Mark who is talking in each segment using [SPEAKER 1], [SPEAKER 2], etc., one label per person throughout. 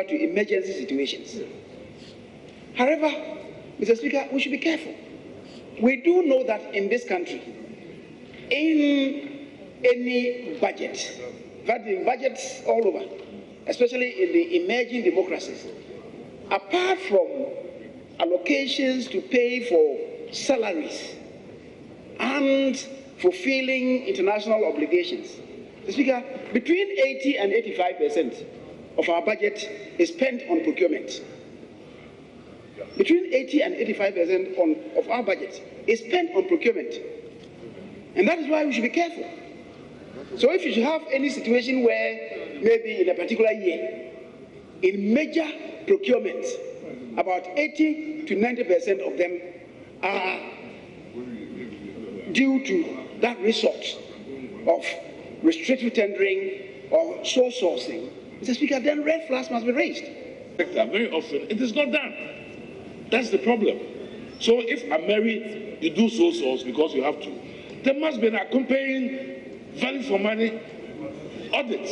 [SPEAKER 1] to emergency situations. However, Mr. Speaker, we should be careful. We do know that in this country, in any budget, that in budgets all over, especially in the emerging democracies, apart from allocations to pay for salaries and fulfilling international obligations, Mr. Speaker, between 80 and 85% of our budget is spent on procurement. Between 80 and 85% of our budget is spent on procurement. And that is why we should be careful. So if you should have any situation where maybe in a particular year, in major procurement, about 80 to 90% of them are due to that resort of restrictive tendering or sole sourcing, Mr. Speaker, then red flags must be raised.
[SPEAKER 2] Very often, it is not done. That's the problem. So if I'm married, you do sole source because you have to. There must be an accompanying value for money audit.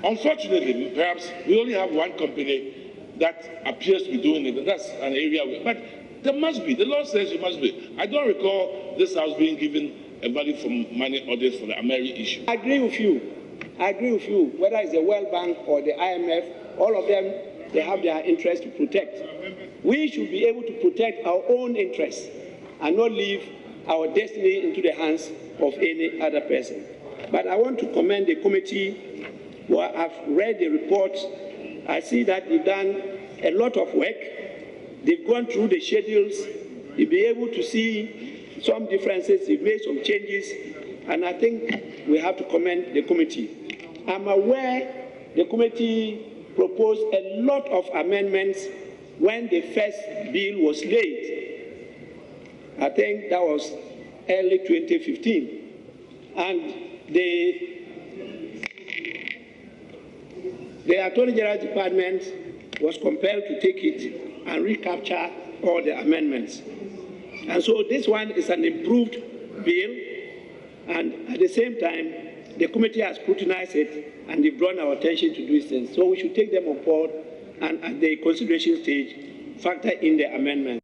[SPEAKER 2] Unfortunately, perhaps we only have one company that appears to be doing it, and that's an area where, but there must be. The law says it must be. I don't recall this house being given a value for money audit for the Ameri issue.
[SPEAKER 1] I agree with you. Whether it's the World Bank or the IMF, all of them, they have their interests to protect. We should be able to protect our own interests and not leave our destiny into the hands of any other person. But I want to commend the committee. Well, I've read the report. I see that they've done a lot of work. They've gone through the schedules. You'll be able to see some differences. They've made some changes. And I think we have to commend the committee. I'm aware the committee proposed a lot of amendments when the first bill was laid. I think that was early 2015. And the Attorney General Department was compelled to take it and recapture all the amendments. And so this one is an improved bill, and at the same time, the committee has scrutinized it and they've drawn our attention to these things. So we should take them on board and at the consideration stage, factor in the amendments.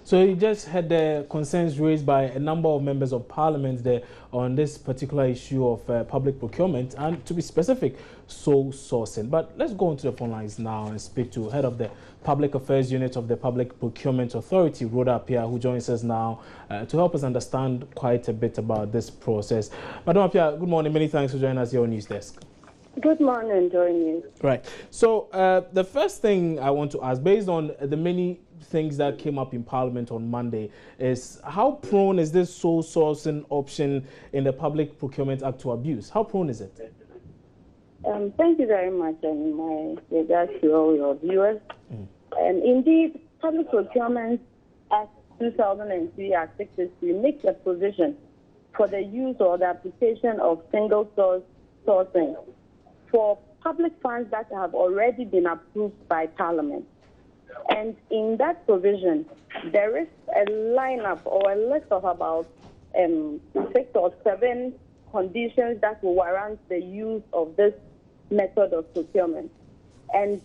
[SPEAKER 3] So you just had the concerns raised by a number of members of parliament there on this particular issue of public procurement and, to be specific, sole sourcing. But let's go onto the phone lines now and speak to head of the Public Affairs Unit of the Public Procurement Authority, Rhoda Appiah, who joins us now to help us understand quite a bit about this process. Madam Appiah, good morning. Many thanks for joining us here on News Desk.
[SPEAKER 4] Good morning, Joy News.
[SPEAKER 3] Right. So the first thing I want to ask, based on the many things that came up in Parliament on Monday, is how prone is this sole sourcing option in the Public Procurement Act to abuse? How prone is it?
[SPEAKER 4] Thank you very much, and my regards to all your viewers. Indeed, Public Procurement Act 2003 Act 63 makes a provision for the use or the application of single source sourcing for public funds that have already been approved by Parliament. And in that provision, there is a lineup or a list of about 6 or 7 conditions that will warrant the use of this method of procurement. And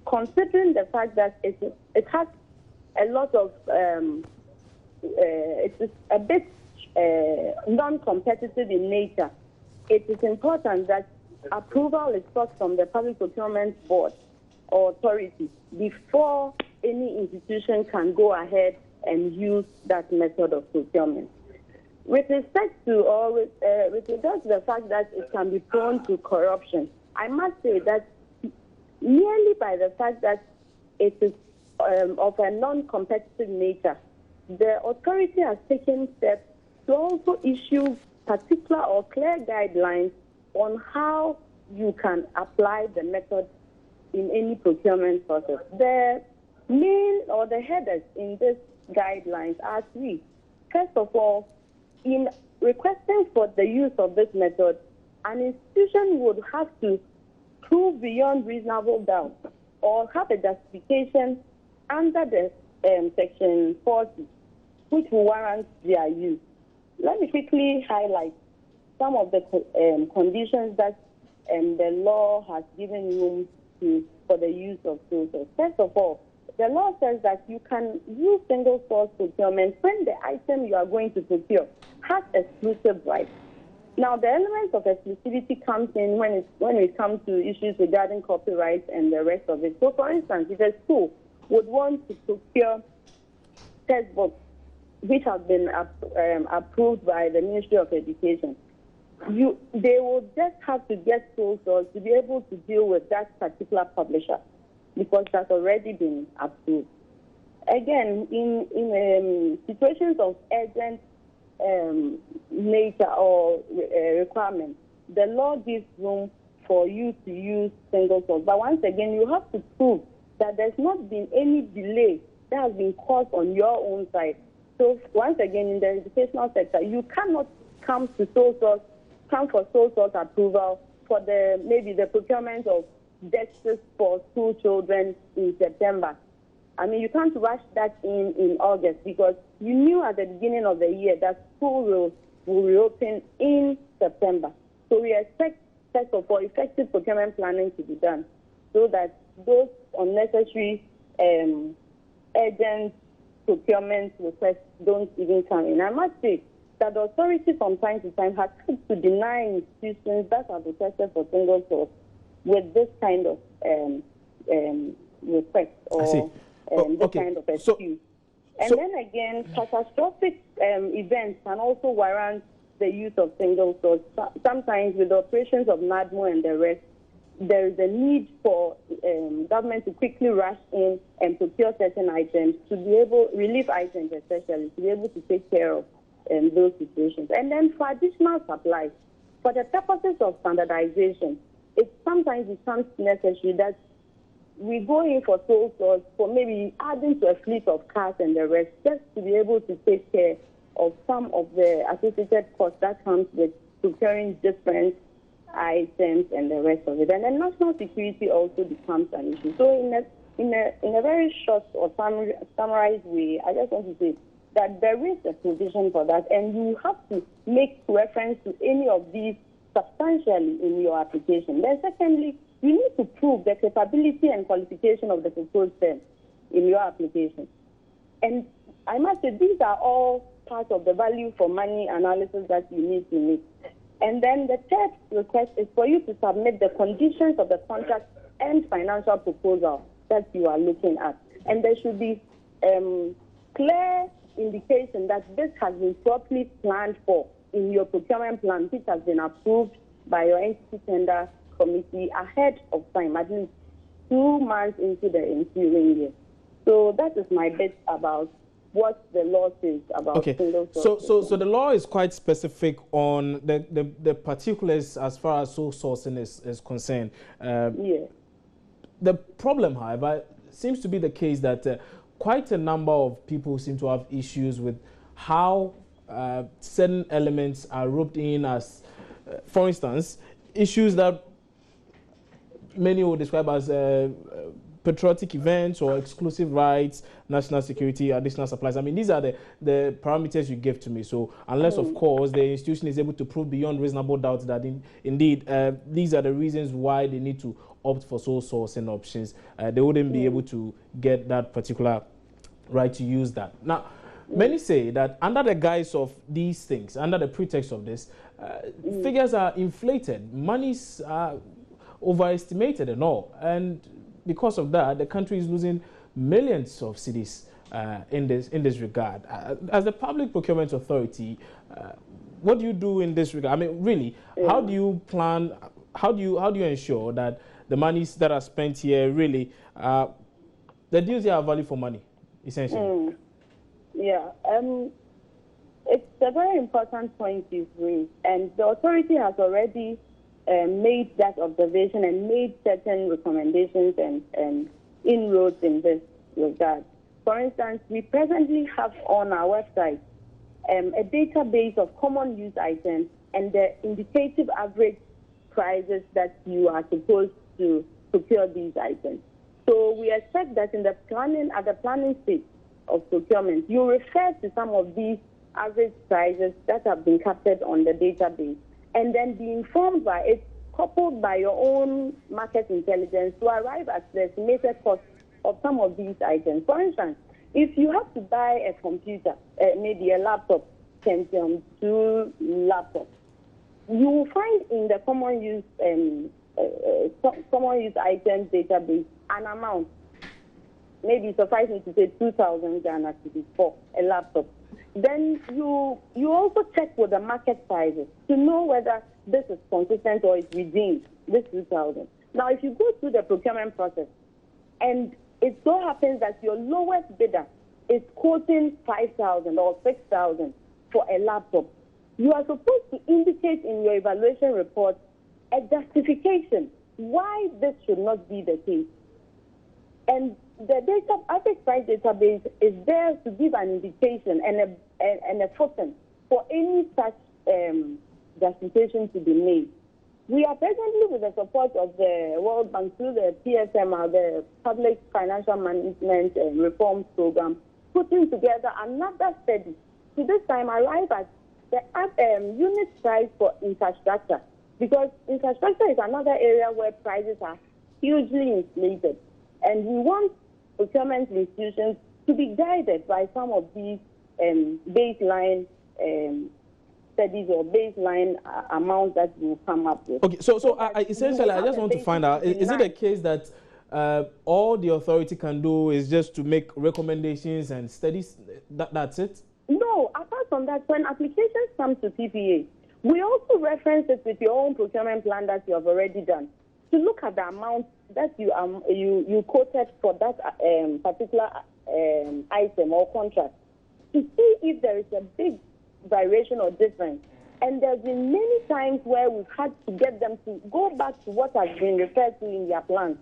[SPEAKER 4] considering the fact that it has a lot of, it is a bit non-competitive in nature, it is important that approval is sought from the Public Procurement Board or authority before any institution can go ahead and use that method of procurement. With respect to, or with regard to the fact that it can be prone to corruption, I must say that merely by the fact that it is of a non-competitive nature, the authority has taken steps to also issue particular or clear guidelines on how you can apply the method in any procurement process. The main or the headers in this guidelines are 3. First of all, in requesting for the use of this method, an institution would have to prove beyond reasonable doubt or have a justification under the Section 40, which will warrant their use. Let me quickly highlight some of the conditions that the law has given room for the use of sole source. First of all, the law says that you can use single source procurement when the item you are going to procure has exclusive rights. Now, the element of exclusivity comes in when it comes to issues regarding copyright and the rest of it. So, for instance, if a school would want to procure textbooks which have been approved by the Ministry of Education, they will just have to get sole source to be able to deal with that particular publisher because that's already been approved. Again, in situations of urgent nature or requirement, the law gives room for you to use single source. But once again, you have to prove that there's not been any delay that has been caused on your own side. So once again, in the educational sector, you cannot come for sole source approval for maybe the procurement of desks for school children in September. I mean, you can't rush that in August because you knew at the beginning of the year that school will reopen in September. So we expect, first of all, effective procurement planning to be done so that those unnecessary urgent procurement requests don't even come in. I must say that the authority from time to time has had to deny institutions that have requested for single source with this kind of request or this kind of excuse. And then again, catastrophic events can also warrant the use of single source. Sometimes with the operations of NADMO and the rest, there is a need for government to quickly rush in and procure certain items to be able, relief items especially, to be able to take care of those situations. And then for additional supplies, for the purposes of standardization, it sometimes becomes necessary that we go in for sole source for maybe adding to a fleet of cars and the rest, just to be able to take care of some of the associated costs that comes with procuring different items and the rest of it. And then national security also becomes an issue. So in a very short or summarized way, I just want to say that there is a provision for that, and you have to make reference to any of these substantially in your application. Then secondly, you need to prove the capability and qualification of the proposed firm in your application. And I must say these are all part of the value for money analysis that you need to make. And then the third request is for you to submit the conditions of the contract and financial proposal that you are looking at. And there should be clear indication that this has been properly planned for in your procurement plan, which has been approved by your entity tender committee ahead of time, at least 2 months into the ensuing year. So that is my bit about what the law says about single source.
[SPEAKER 3] So the law is quite specific on the particulars as far as sole sourcing is concerned.
[SPEAKER 4] Yeah.
[SPEAKER 3] The problem, however, seems to be the case that quite a number of people seem to have issues with how certain elements are roped in as, for instance, issues that many would describe as patriotic events or exclusive rights, national security, additional supplies. I mean, these are the parameters you give to me. So unless, of course, the institution is able to prove beyond reasonable doubt that indeed these are the reasons why they need to opt for sole sourcing options, they wouldn't be able to get that particular right to use that. Now, many say that under the guise of these things, under the pretext of this, figures are inflated, monies are overestimated and all. And because of that, the country is losing millions of cedis in this regard. As the Public Procurement Authority, what do you do in this regard? I mean, really, how do you plan? How do you ensure that the monies that are spent here really, the deals here are value for money, essentially?
[SPEAKER 4] Yeah, it's a very important point you've raised, and the authority has already made that observation and made certain recommendations and inroads in this regard. For instance, we presently have on our website a database of common use items and the indicative average prices that you are supposed to procure these items. So we expect that in the planning, at the planning stage of procurement, you refer to some of these average prices that have been captured on the database, and then be informed by its coupled by your own market intelligence to arrive at the estimated cost of some of these items. For instance, if you have to buy a computer, maybe a laptop, Pentium 2 laptop, you will find in the common use items database an amount. Maybe suffice me to say 2,000 Ghana cedis for a laptop. Then you also check with the market prices to know whether this is consistent or it's within this 2,000. Now, if you go through the procurement process and it so happens that your lowest bidder is quoting 5,000 or 6,000 for a laptop, you are supposed to indicate in your evaluation report a justification why this should not be the case. And the average price database is there to give an indication and a footing for any such justification to be made. We are presently, with the support of the World Bank through the PSMR, the Public Financial Management Reforms Program, putting together another study to this time arrive at the unit price for infrastructure, because infrastructure is another area where prices are hugely inflated. And we want procurement institutions to be guided by some of these baseline studies or baseline amounts that we will come up with.
[SPEAKER 3] Okay, so essentially, I just want to find out, is it a case that all the authority can do is just to make recommendations and studies? That's it?
[SPEAKER 4] No, apart from that, when applications come to PPA, we also reference it with your own procurement plan that you have already done to look at the amount that you quoted for that particular item or contract to see if there is a big variation or difference. And there's been many times where we've had to get them to go back to what has been referred to in their plans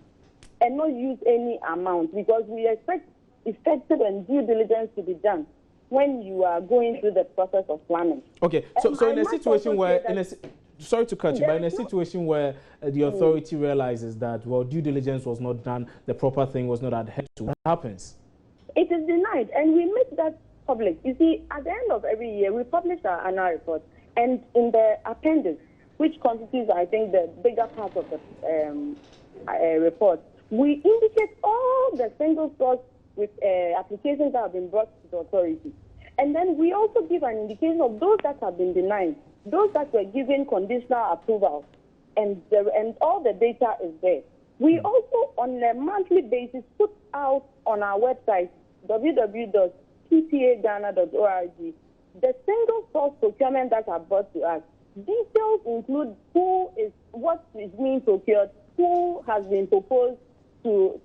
[SPEAKER 4] and not use any amount, because we expect effective and due diligence to be done when you are going through the process of planning.
[SPEAKER 3] Okay, so in a situation where, sorry to cut you, but in a situation where the authority realizes that, well, due diligence was not done, the proper thing was not adhered to, what happens?
[SPEAKER 4] It is denied, and we make that public. You see, at the end of every year, we publish our annual report, and in the appendix, which constitutes, I think, the bigger part of the report, we indicate all the single source with applications that have been brought to the authority. And then we also give an indication of those that have been denied, those that were given conditional approval, and all the data is there. We also, on a monthly basis, put out on our website, www.ppaghana.org, the single source procurement that are brought to us. Details include what is being procured, who has been proposed to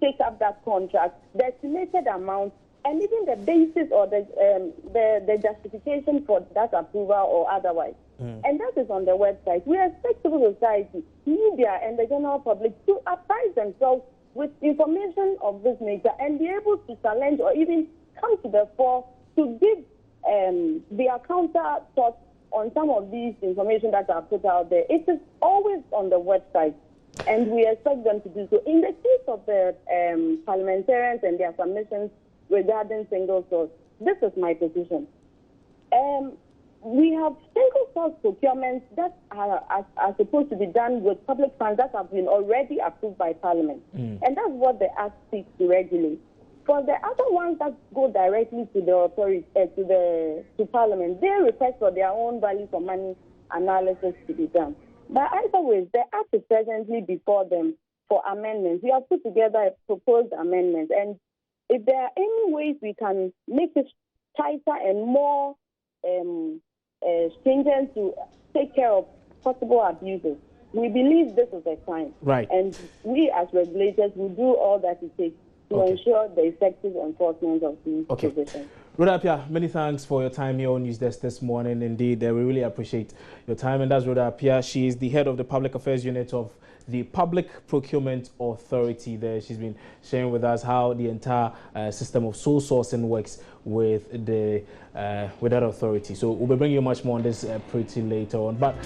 [SPEAKER 4] take up that contract, the estimated amount, and even the basis or the justification for that approval or otherwise. And that is on the website. We expect civil society, media, and the general public to apprise themselves with information of this nature and be able to challenge or even come to the fore to give their counter thoughts on some of these information that are put out there. It is always on the website, and we expect them to do so. In the case of the parliamentarians and their submissions regarding single source, this is my position. We have single source procurements that are supposed to be done with public funds that have been already approved by Parliament. And that's what the Act seeks to regulate. For the other ones that go directly to the authority, to Parliament, they request for their own value for money analysis to be done. But either way, the Act is presently before them for amendments. We have put together a proposed amendment, and if there are any ways we can make it tighter and more stringent to take care of possible abuses, we believe this is a crime.
[SPEAKER 3] Right.
[SPEAKER 4] And we as regulators will do all that it takes to ensure the effective enforcement of these positions.
[SPEAKER 3] Rhoda Appiah, many thanks for your time here on News Desk this morning. Indeed, we really appreciate your time. And that's Rhoda Appiah. She is the head of the Public Affairs Unit of the Public Procurement Authority there. She's been sharing with us how the entire system of sole sourcing works with that authority. So we'll be bringing you much more on this pretty later on. But